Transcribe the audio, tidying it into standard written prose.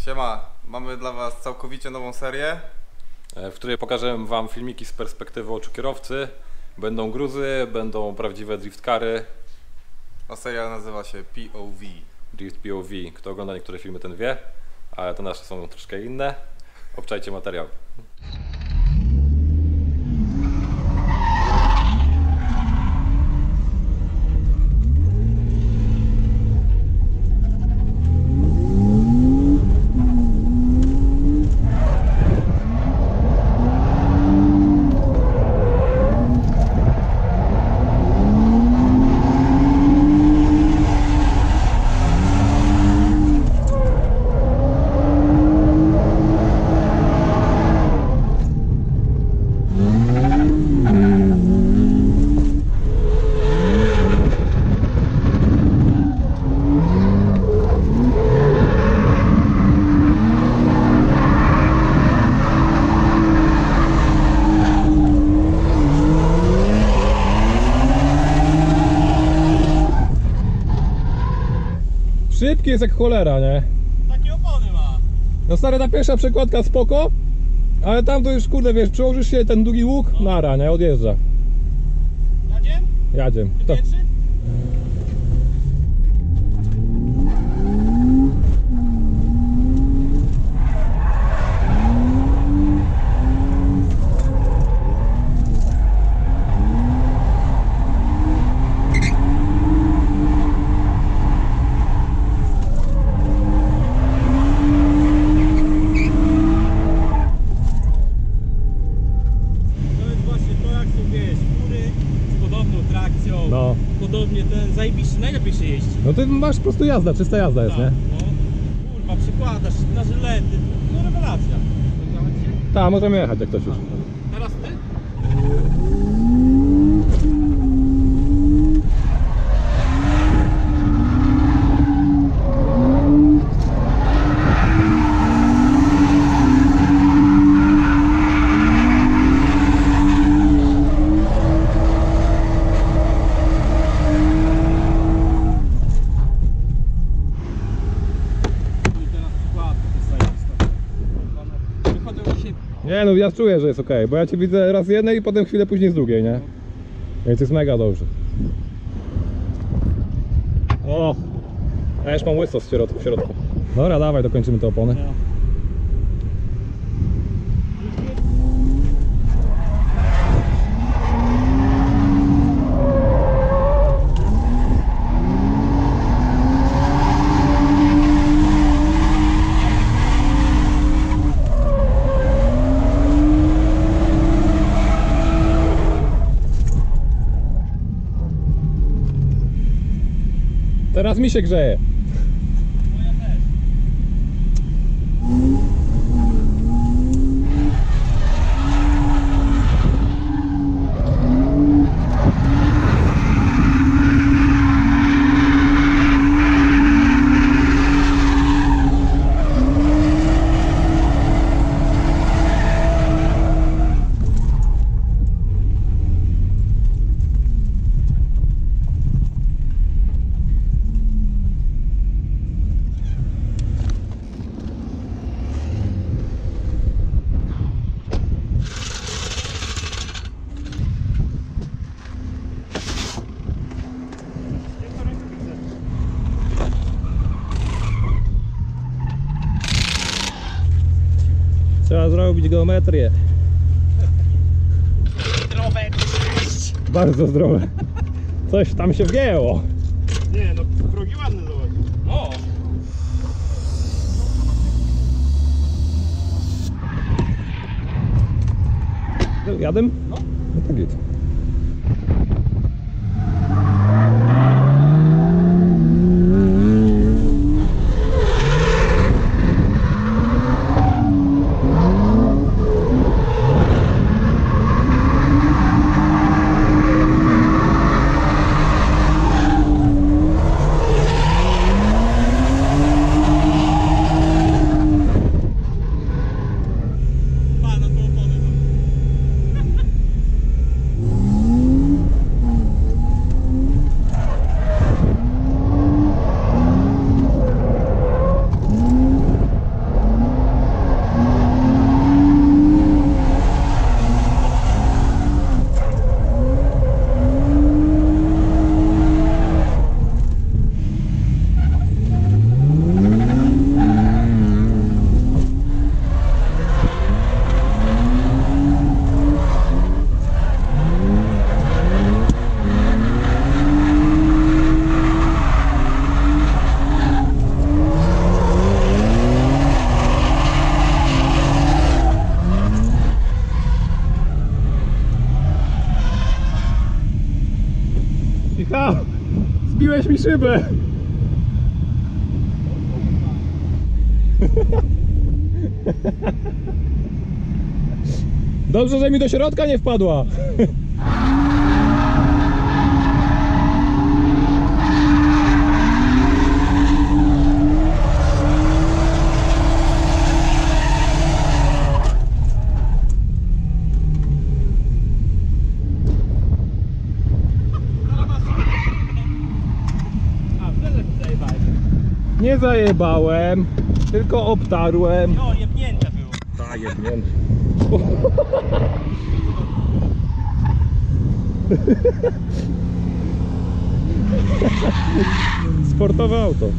Siema, mamy dla Was całkowicie nową serię, w której pokażę Wam filmiki z perspektywy oczu kierowcy. Będą gruzy, będą prawdziwe driftcary. a seria nazywa się POV. Drift POV. Kto ogląda niektóre filmy, ten wie, ale te nasze są troszkę inne. Obczajcie materiał. Szybki jest jak cholera, nie? Takie opony ma. No stary, ta pierwsza przekładka spoko, ale tam to już kurde, wiesz, przyłożysz się ten długi łuk, nara, nie? Odjeżdża. Jadziem? Jadziem. Ty To. pierwszy? To jest właśnie to, jak są, wiesz, fury z podobną trakccją. No. Podobnie ten zajebiście, najlepiej się jeździ. No ty masz po prostu jazda, czysta jazda jest, nie? No. Kurwa, przykładasz na żylety. No rewelacja. Tak, możemy jechać jak ktoś już. Teraz ty? I teraz przykładka to jest zajebista. Wychodzą mi się... Nie no, ja czuję, że jest ok, bo ja cię widzę raz z jednej i potem chwilę później z drugiej, nie? Więc jest mega dobrze. O! Ja już mam łyso w środku. Dobra, dawaj, dokończymy te opony. No. Teraz mi się grzeje. Trzeba zrobić geometrię. Zdrowe. Bardzo zdrowe. Coś tam się wgięło. Nie no, progi ładne zobacz. O! Jadę? No to git. Pana to opony. szybę. Dobrze, że mi do środka nie wpadła. A, wtedy zajebałeś. Nie zajebałem, tylko obtarłem. No, jebnięte było. Tak, jebnięty. Sportowe auto.